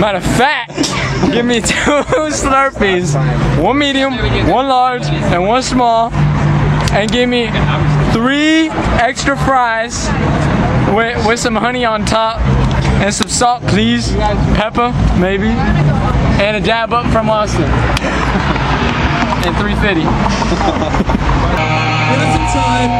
Matter of fact, give me 2 Slurpees, 1 medium, 1 large, and 1 small, and give me 3 extra fries with some honey on top and some salt, please. Pepper, maybe, and a dab up from Austin. And $3.50. Time.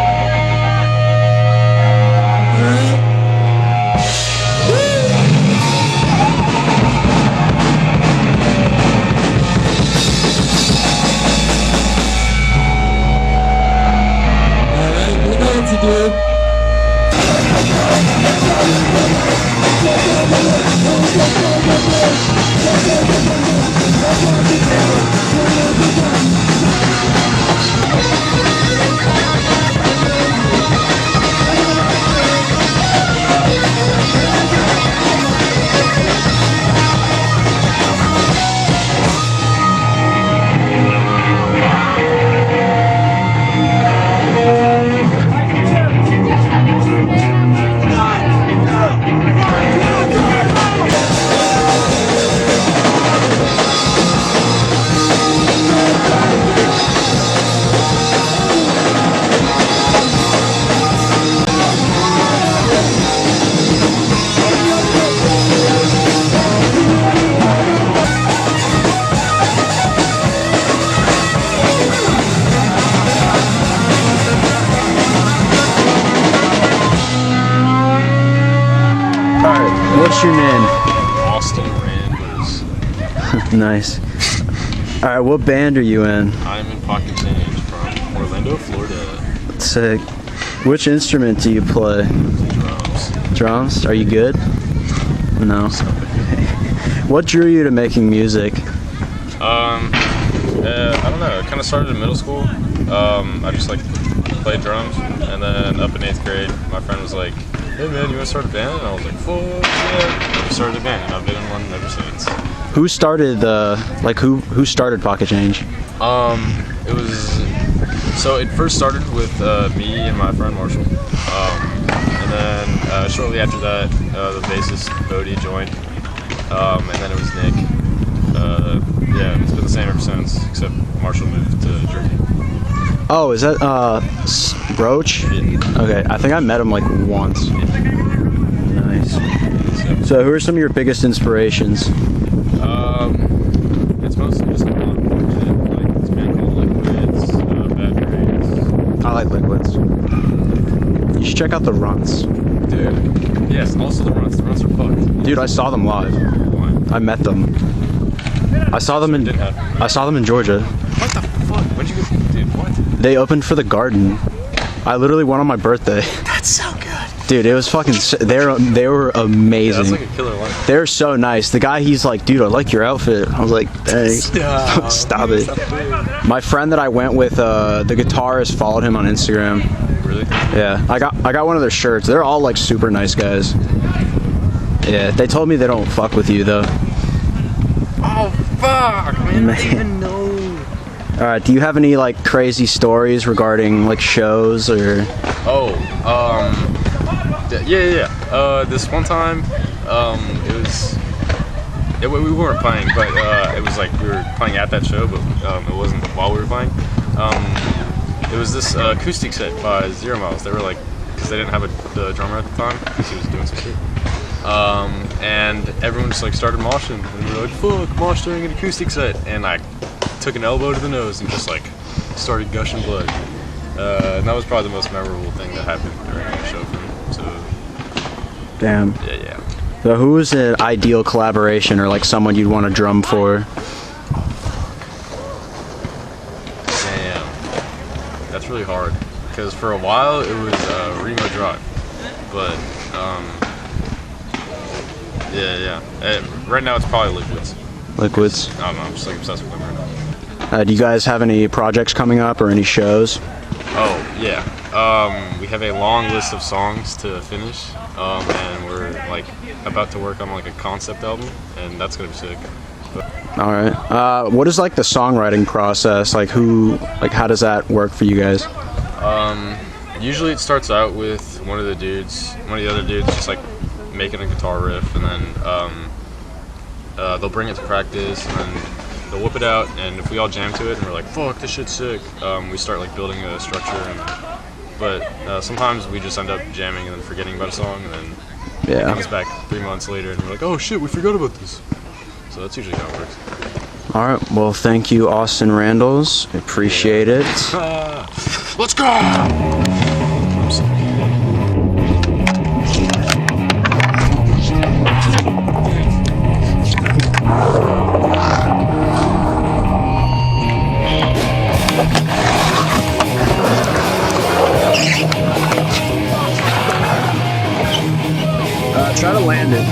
To do. What's your name? Austin Randers. Nice. Alright, what band are you in? I'm in Pocket Change from Orlando, Florida. Sick. Which instrument do you play? Drums. Drums? Are you good? No. What drew you to making music? I don't know. It kind of started in middle school. I just like played drums, and then up in 8th grade, my friend was like, "Hey man, you want to start a band?" And I was like, "Fuck yeah!" We started a band, and I've been in one ever since. Who started who started Pocket Change? It was it first started with me and my friend Marshall, and then shortly after that, the bassist Bodie joined, and then it was Nick. Yeah, it's been the same ever since, except Marshall moved to Jersey. Oh, is that Roach? Yeah. Okay, I think I met him like once. Nice. So, who are some of your biggest inspirations? It's mostly just like this band called Liquids, Bad Grades. I like Liquids. You should check out the Runts. Dude. Yes, also the Runts. The Runts are fucked. Dude, I saw them live. Why? I met them. I saw them in Georgia. What the fuck? When'd you go? Dude, what? They opened for the Garden. I literally went on my birthday. That's so good. Dude, it was fucking. They were amazing. Yeah, that's like a killer line. They're so nice. The guy, he's like, "Dude, I like your outfit." I was like, "Thanks." Stop it. My friend that I went with, the guitarist, followed him on Instagram. Really? Yeah, I got one of their shirts. They're all like super nice guys. Yeah, they told me they don't fuck with you though. Oh fuck, man! I didn't even know. All right, do you have any like crazy stories regarding like shows or? Oh, yeah. This one time, we weren't playing, but it was like we were playing at that show, but it wasn't while we were playing. It was this acoustic set by 0 Miles. They were like, because they didn't have the drummer at the time, because he was doing some shit. And everyone just like started moshing, and we were like, "Fuck, mosh during an acoustic set," and I took an elbow to the nose and just like started gushing blood. And that was probably the most memorable thing that happened during the show for me. So, damn. Yeah. So who is an ideal collaboration or like someone you'd want to drum for? Damn, that's really hard. Because for a while it was Remo Drive, but right now it's probably Liquids. Liquids. I don't know. I'm just like obsessed with them right now. Do you guys have any projects coming up or any shows? Oh yeah, we have a long list of songs to finish, and we're like about to work on like a concept album, and that's gonna be sick. All right. What is like the songwriting process? Like how does that work for you guys? Usually it starts out with one of the other dudes, just like making a guitar riff, and then they'll bring it to practice, and then they'll whip it out, and if we all jam to it and we're like, fuck, this shit's sick, we start like building a structure. But sometimes we just end up jamming and then forgetting about a song, and then it comes back 3 months later, and we're like, oh shit, we forgot about this. So that's usually how it works. All right. Well, thank you, Austin Randalls. Appreciate it. Let's go! Try to land it.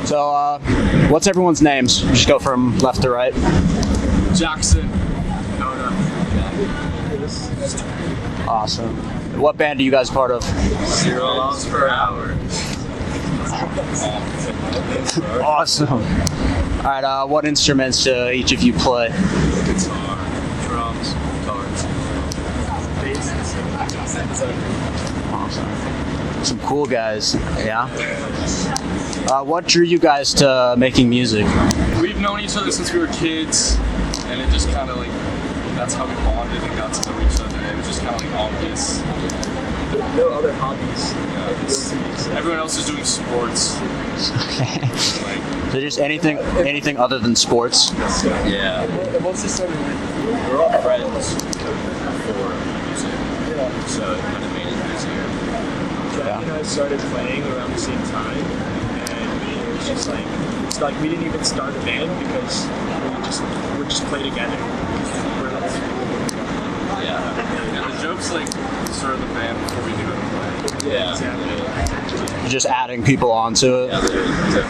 So, what's everyone's names? Just go from left to right. Jackson. Awesome. What band are you guys part of? 0 miles per hour. Awesome. All right. What instruments do each of you play? Guitar, drums, guitars, bass, Awesome. Some cool guys. Yeah. What drew you guys to making music? We've known each other since we were kids, and it just kind of like, that's how we bonded and got to know each other. It was just kind of like obvious. No other hobbies. Everyone else is doing sports. Like, So just anything other than sports? Yeah. What's this started with? We're all friends before music. Yeah. So it kind of made it easier. Jack and I started playing around the same time, and it was just like, it's like we didn't even start a band because we just play together. We're like, Yeah. and the joke's like, we started the band before we knew how to play. Yeah. exactly. Just adding people onto it. Yeah, they're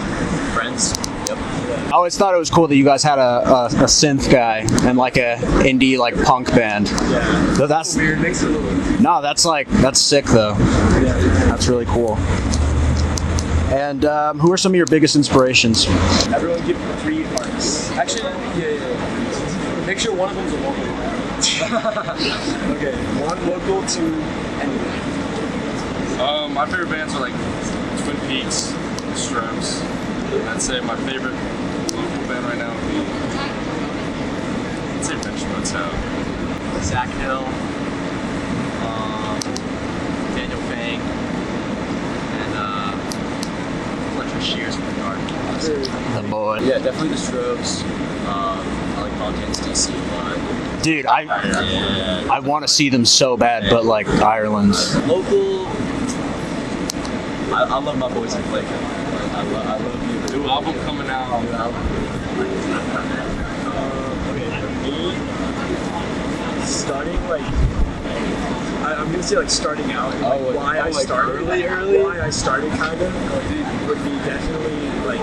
friends. Yep. I always thought it was cool that you guys had a synth guy and like a indie like punk band. Yeah. So that's Weird mix of no, that's sick though. yeah. That's really cool. And who are some of your biggest inspirations? Everyone give 3 artists. Actually, yeah. Make sure one of them's a local. Okay, 1 local, 2 anywhere. My favorite bands are like Twin Peaks, The Strokes. I'd say my favorite local band right now would be, I'd say Bench Motel. Zach Hill, Daniel Fang, and Fletcher Shears from the Garden. The boy. Yeah, definitely the Strokes. I like Fontaines DC a lot. Dude, I want to see them so bad, but like Ireland. Local, I love my boys in Flaker. I love you. New album coming out. New album. Okay, for me, starting like, I'm gonna say like starting out, and, like, why I started early. why I started kind of would be definitely like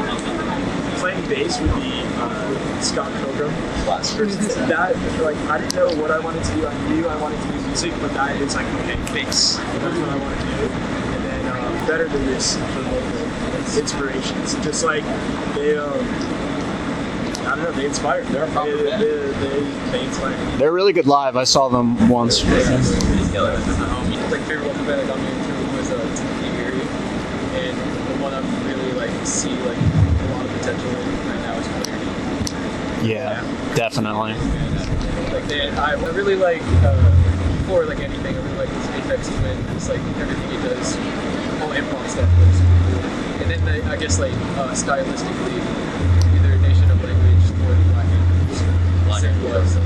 playing bass would be Scott Pilgrim. That like I didn't know what I wanted to do. I knew I wanted to do music, but that is like okay, bass. That's what I want to do. And then Better Than This for local inspirations. Just like they I don't know, they inspired. They inspired me. They're really good live. I saw them once. Like favorite local band that got me into was Erie, and the one I'm really like see like a lot of potential in right now is Clarity. Yeah, definitely. Like I really like before like anything, I really like Apex Twin. It's like everything he does, all improv stuff was cool. And then I guess like stylistically, either Nation of Language or Black was.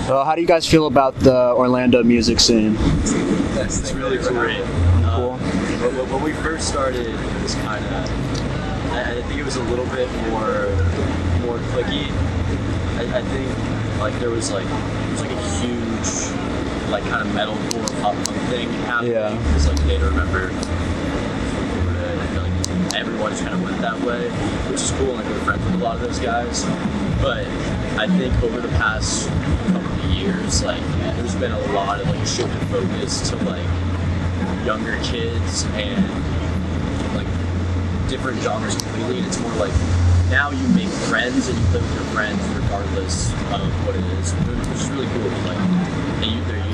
So how do you guys feel about the Orlando music scene? It's really great. Cool. When we first started, it was kind of. I think it was a little bit more clicky. I think like there was like a huge like kind of metalcore pop punk thing happening. Yeah. Because like they remember Florida, and I feel like everyone just kind of went that way, which is cool. Like we're friends with a lot of those guys, but I think over the past couple of years, like there's been a lot of like shift in focus to like younger kids and like different genres completely. And it's more like now you make friends and you play with your friends regardless of what it is, which is really cool. Like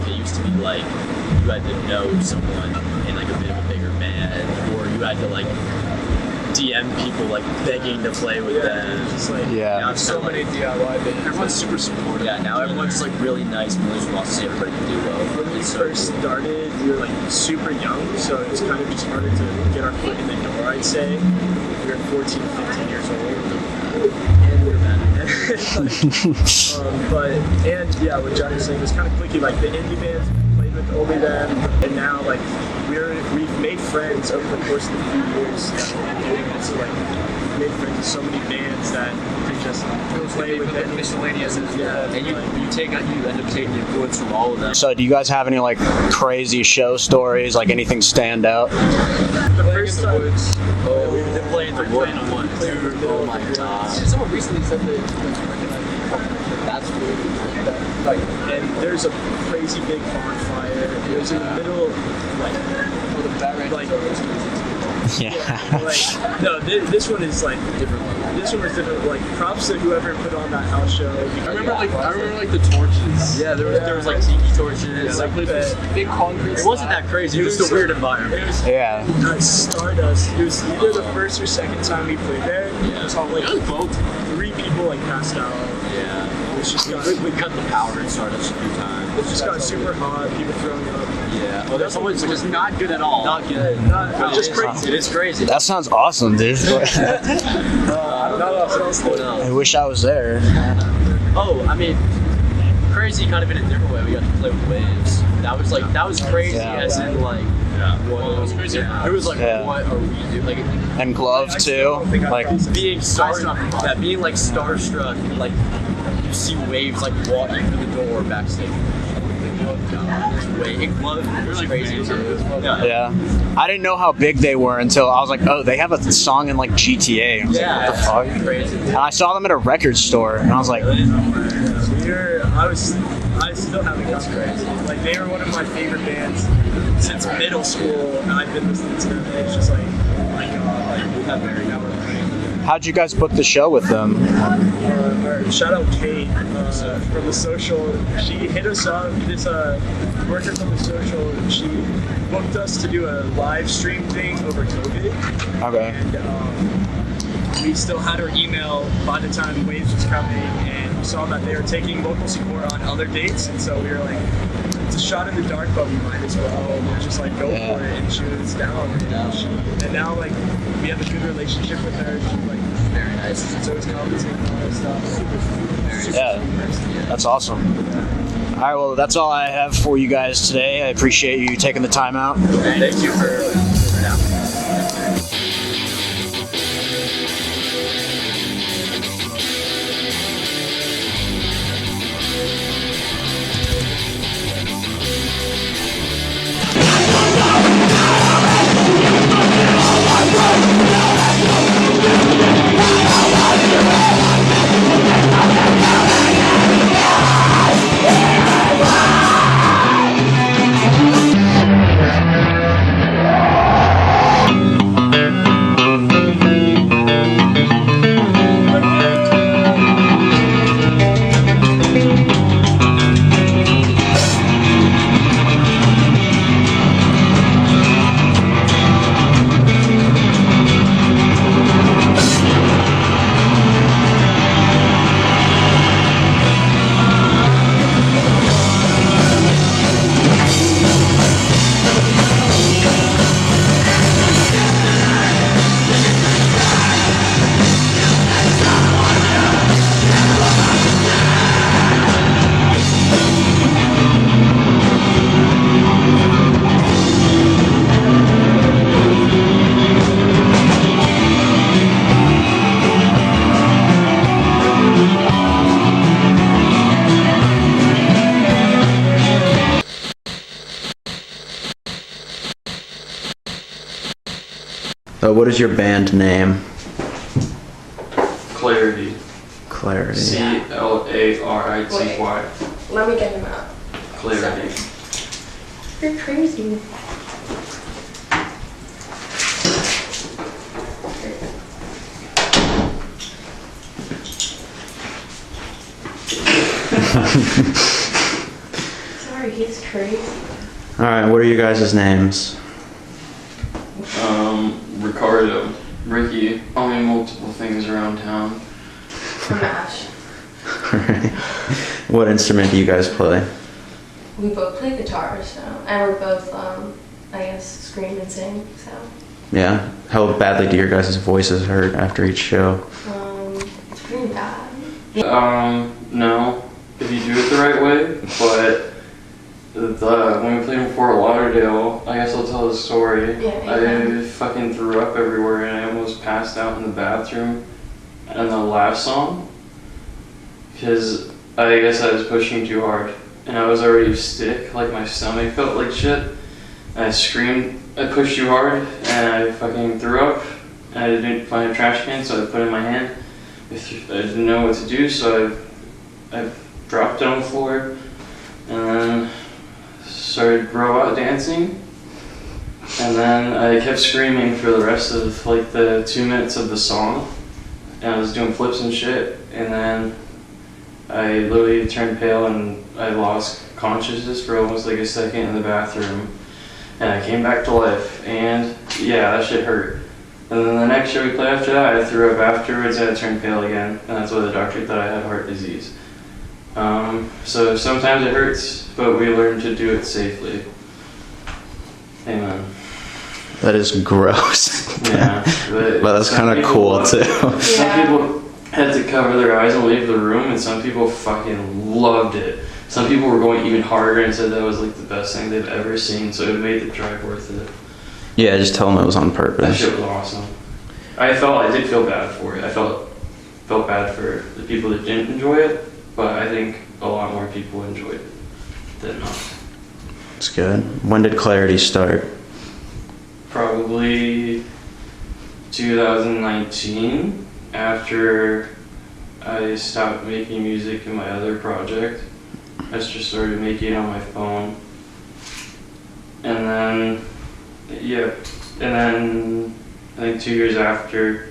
it used to be like you had to know someone in like a bit of a bigger band, or you had to like DM people like begging to play with them. Just like Yeah. Now it's so kinda many like, DIY bands. Everyone's super supportive. yeah, now everyone's like really nice and really just wants to see everybody can do well. When we It's so first cool. started, we were like super young, so it was kind of just harder to get our foot in the door, I'd say. We were 14, 15 years old. And yeah, what Johnny was saying was kind of clicky. Like the indie bands played with only them, and now like we've made friends over the course of the few years that we've been doing this. So, like made friends with so many bands that they just play with them. Miscellaneous as well. Yeah, And you end up taking influence from all of them. So do you guys have any like crazy show stories? Like anything stand out? The first time, Oh, we've been playing the wood one, dude. Oh my god. someone recently said that That's weird. like, and there's a crazy big bonfire. It was in the middle, like, the bat right like, Yeah. like no, this one is like different. this one was different. Like, props to whoever put on that house show. I remember like the torches. Yeah, there was like tiki torches. like the big concrete. It wasn't that crazy. It was just a weird environment. It was Yeah. Stardust. It was either the first or second time we played there. Yeah. It was all like both 3 people like passed out. Yeah. It was just got, We cut the power and started a few times. it just got super hot. People throwing up. Yeah. Oh, that's always which is not good at all. Not good. Not just crazy. It is crazy. That sounds awesome, dude. Not us. What else? I wish I was there. Oh, I mean, crazy kind of in a different way. We got to play with waves. That was crazy Yeah. as in like, what it was crazy. It was like, Yeah. what are we doing? Like And Glove too. Like being being like starstruck, like you see waves like walking through the door backstage. It was crazy too. yeah. I didn't know how big they were until I was like, oh, they have a song in like GTA. I was like, what the fuck? Crazy. And I saw them at a record store, and I was like, I still haven't gotten crazy. Like, they were one of my favorite bands since middle school, and I've been listening to them. And it's just like, my god, like we have very network. How'd you guys book the show with them? Shout out Kate from the social. She hit us up. This worker from the social. She booked us to do a live stream thing over COVID. Okay. And we still had her email by the time Waves was coming, and we saw that they were taking local support on other dates, and so we were like, it's a shot in the dark, but we might as well. We'll just like go for it, and she was down. And now like we have a good relationship with her. She's like very nice. She's always commenting on our stuff. Super Yeah, that's awesome. All right, well, that's all I have for you guys today. I appreciate you taking the time out. Thank you for now. What is your band name? Clarity. Clarity. C-L-A-R-I-T-Y. Let me get him out. Clarity. You're crazy. Sorry, he's crazy. All right, what are you guys' names? Ricardo. Ricky. Call me multiple things around town. I'm Ash. All right. What instrument do you guys play? We both play guitar, so, and we're both, I guess, scream and sing, so. Yeah. How badly do your guys' voices hurt after each show? It's pretty bad. No. If you do it the right way, but when we played in Fort Lauderdale, I guess I'll tell the story. Yeah, I fucking threw up everywhere and I almost passed out in the bathroom on the last song because I guess I was pushing too hard and I was already sick, like my stomach felt like shit. And I screamed, I pushed too hard and I fucking threw up and I didn't find a trash can, so I put it in my hand. I didn't know what to do, so I dropped it on the floor and then started robot dancing, and then I kept screaming for the rest of like the 2 minutes of the song, and I was doing flips and shit, and then I literally turned pale and I lost consciousness for almost like a second in the bathroom, and I came back to life, and yeah, that shit hurt. And then the next show we played after that, I threw up afterwards and I turned pale again, and that's why the doctor thought I had heart disease. So sometimes it hurts, but we learn to do it safely. Amen. That is gross. Yeah, but that's kind of cool too. Some people had to cover their eyes and leave the room, and some people fucking loved it. Some people were going even harder and said that was like the best thing they've ever seen, so it made the drive worth it. Yeah, just tell them it was on purpose. That shit was awesome. I did feel bad for it. I felt bad for the people that didn't enjoy it, but I think a lot more people enjoyed it than not. That's good. When did Clarity start? Probably 2019, after I stopped making music in my other project. I just started making it on my phone. And then, yeah, and then I think 2 years after,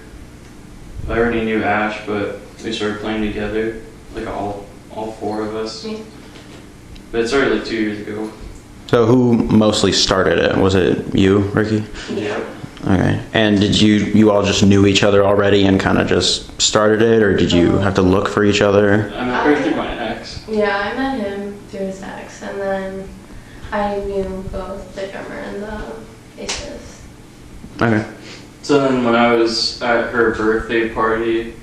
I already knew Ash, but we started playing together, like all four of us. Yeah. But it started like 2 years ago. So who mostly started it? Was it you, Ricky? Yeah. Okay. And did you all just knew each other already and kind of just started it, or did you have to look for each other? I met her through my ex. Yeah, I met him through his ex, and then I knew both the drummer and the bassist. Okay. So then when I was at her birthday party,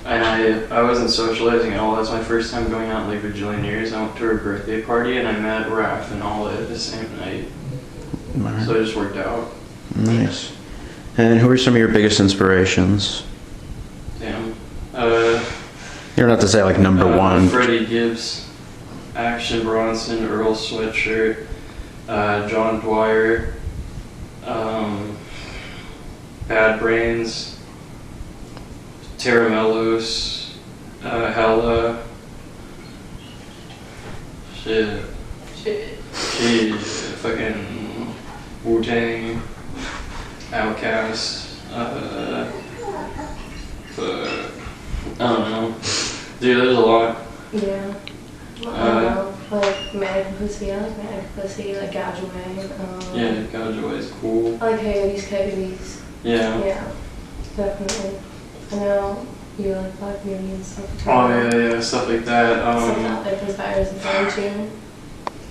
and I wasn't socializing at all. That's my first time going out in like a bajillion years. I went to her birthday party and I met Raph and Olive the same night. Alright. So it just worked out. Nice. And who are some of your biggest inspirations? Damn. You don't have to say like number one. Freddie Gibbs, Action Bronson, Earl Sweatshirt, John Dwyer, Bad Brains, Taramellos, Hella, shit, fucking Wu-Tang, Outkast, I don't know. Dude, there's a lot. Yeah. I don't know. Like Mag Pussy, I like Mag Pussy, like Gouge Away. Yeah, Gouge Away is cool. I like Coyotes. Yeah. Yeah, definitely. I know you like Black Beauty and stuff. Oh yeah, stuff like that. Stuff out there inspires a band too.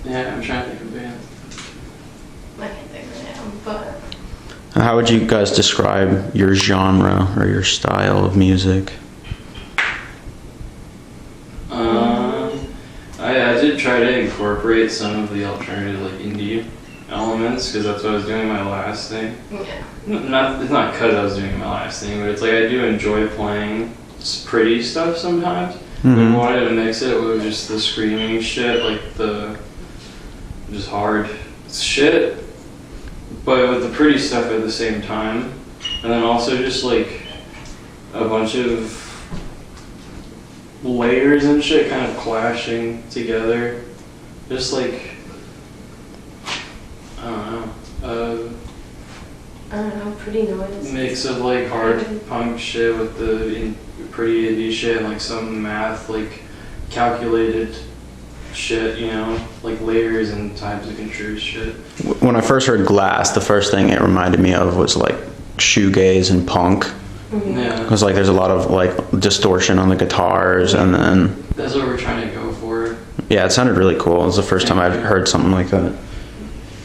Yeah, I'm trying to think of bands. I can't think right now, but How would you guys describe your genre or your style of music? I did try to incorporate some of the alternative, like indie elements, because that's what I was doing in my last thing. yeah. It's not because I was doing my last thing, but it's like I do enjoy playing pretty stuff sometimes. But I wanted to mix it with just the screaming shit, like the just hard shit, but with the pretty stuff at the same time. And then also just like a bunch of layers and shit kind of clashing together. Just like, I don't know, pretty noise. mix of like hard punk shit with the pretty indie shit and like some math, like calculated shit, you know, like layers and times of control shit. When I first heard Glass, the first thing it reminded me of was like shoegaze and punk. Yeah. Because like there's a lot of like distortion on the guitars, and then That's what we're trying to go for. yeah, it sounded really cool. It was the first time I've heard something like that.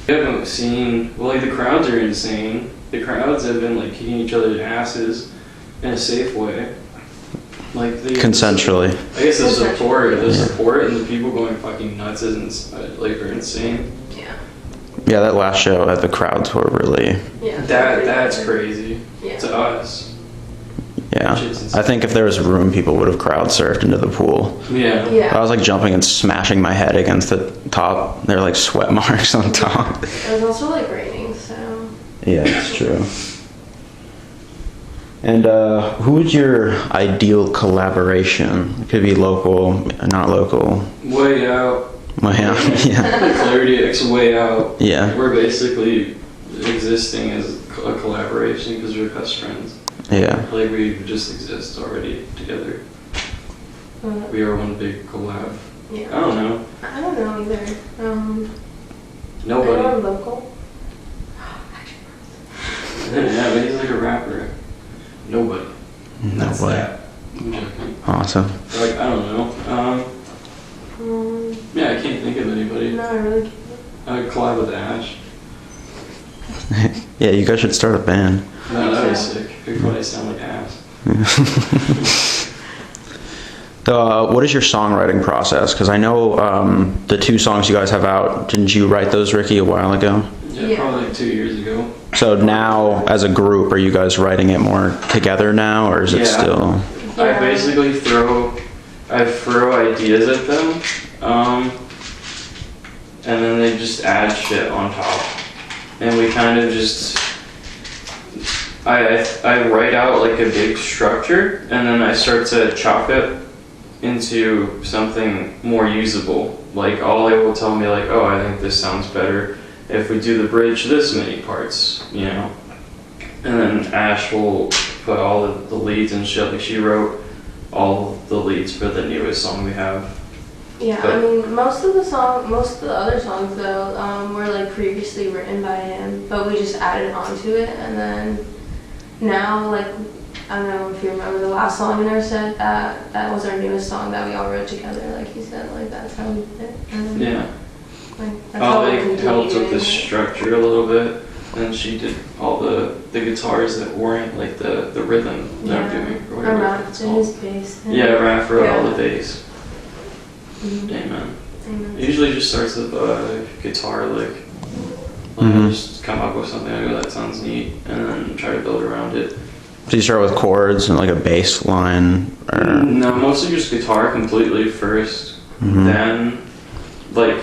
We haven't seen, well, like the crowds are insane. The crowds have been like kicking each other's asses in a safe way. Like the Consensually. I guess the support and the people going fucking nuts is like are insane. Yeah. Yeah, that last show, the crowds were really. Yeah. That's crazy Yeah. to us. Yeah, Shit's insane. I think if there was room, people would have crowd surfed into the pool. Yeah. Yeah. I was like jumping and smashing my head against the top. There are like sweat marks on top. It was also like raining, so. Yeah, it's true. And who would your ideal collaboration? It could be local, not local. Way out. Well, yeah, yeah. Clarity X Way Out. Yeah. We're basically existing as a collaboration because we're best friends. Yeah. Like we just exist already together. We are one big collab. Yeah. I don't know. I don't know either. I know Nobody. I'm local. Yeah, but he's like a rapper. Nobody. No That's way. that. I'm joking. Awesome. Like, I don't know. Yeah, I can't think of anybody. No, I really can't. I would collab with Ash. Yeah, you guys should start a band. No, that was sick. Who probably sound like ass. What is your songwriting process? Because I know the 2 songs you guys have out, didn't you write those, Ricky, a while ago? Yeah, probably like 2 years ago. So now, as a group, are you guys writing it more together now, or is it Yeah. still? I basically throw ideas at them, and then they just add shit on top, and we kind of just. I write out like a big structure, and then I start to chop it into something more usable. Like Ollie will tell me like, oh, I think this sounds better if we do the bridge this many parts, you know. and then Ash will put all the leads and shit. Like she wrote all the leads for the newest song we have. Yeah, But- I mean, most of the other songs though, were like previously written by him, but we just added onto it, and then now, like, I don't know if you remember the last song in our set, that was our newest song that we all wrote together, like he said, like that's how we did it. And, Yeah. like, that's I how we like continue helped with doing the it. structure a little bit, and she did all the guitars that weren't like the rhythm that I'm doing or Or whatever Raph it's did called. his bass. Yeah, Raph wrote all Yeah. the bass. Mhm. Amen. Amen. It usually just starts with a guitar lick. Like I just come up with something, I go, that sounds neat, and then try to build around it. Do you start with chords and like a bass line? Or? No, mostly just guitar completely first, then like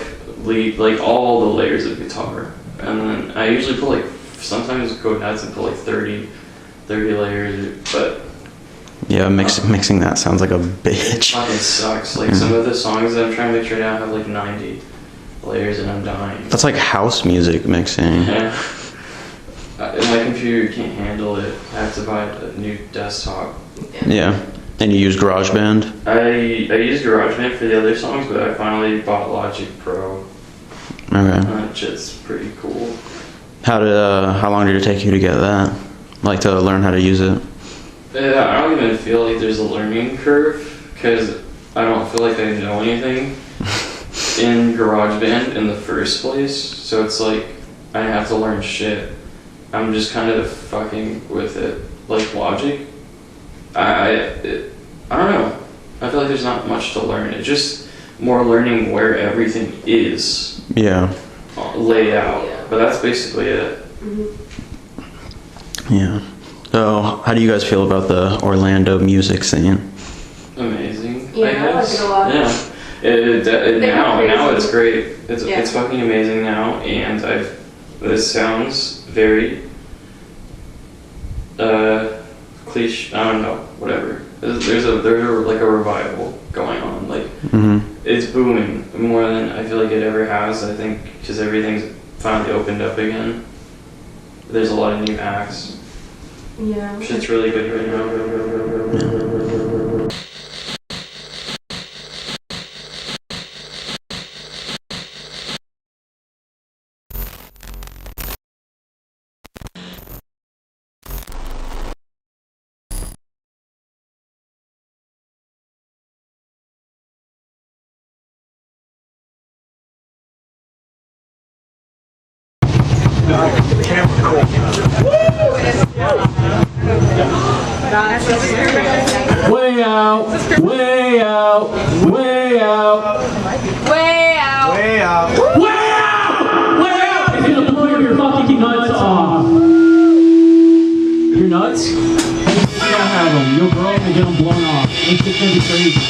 lead, like all the layers of guitar, and then I usually put like, sometimes go nuts and put like 30 layers, but Yeah, mixing that sounds like a it bitch. fucking sucks. Like some of the songs that I'm trying to mix right now have like 90 layers and I'm dying. That's like house music mixing. Yeah. My computer can't handle it. I have to buy a new desktop. Yeah. And you use GarageBand? I use GarageBand for the other songs, but I finally bought Logic Pro. Okay. That shit's pretty cool. How long did it take you to get that? Like to learn how to use it? Yeah, I don't even feel like there's a learning curve because I don't feel like I know anything in GarageBand in the first place. So it's like I have to learn shit. I'm just kind of fucking with it. Like Logic, I don't know. I feel like there's not much to learn. It's just more learning where everything is Yeah. laid out. But that's basically it. Yeah. So, how do you guys feel about the Orlando music scene? Amazing. Yeah, I like guess. it a lot. Yeah. Now it's great. It's Yeah. it's fucking amazing now, and this sounds very cliche. I don't know. Whatever. There's like a revival going on. Like it's booming more than I feel like it ever has. I think because everything's finally opened up again. There's a lot of new acts. Yeah. Shit's really good right now. Way out, way out, way out, Way out. way out, way out! It's gonna blow your fucking nuts off. Your nuts? You don't have them. You'll grow them and get them blown off. It's gonna be crazy.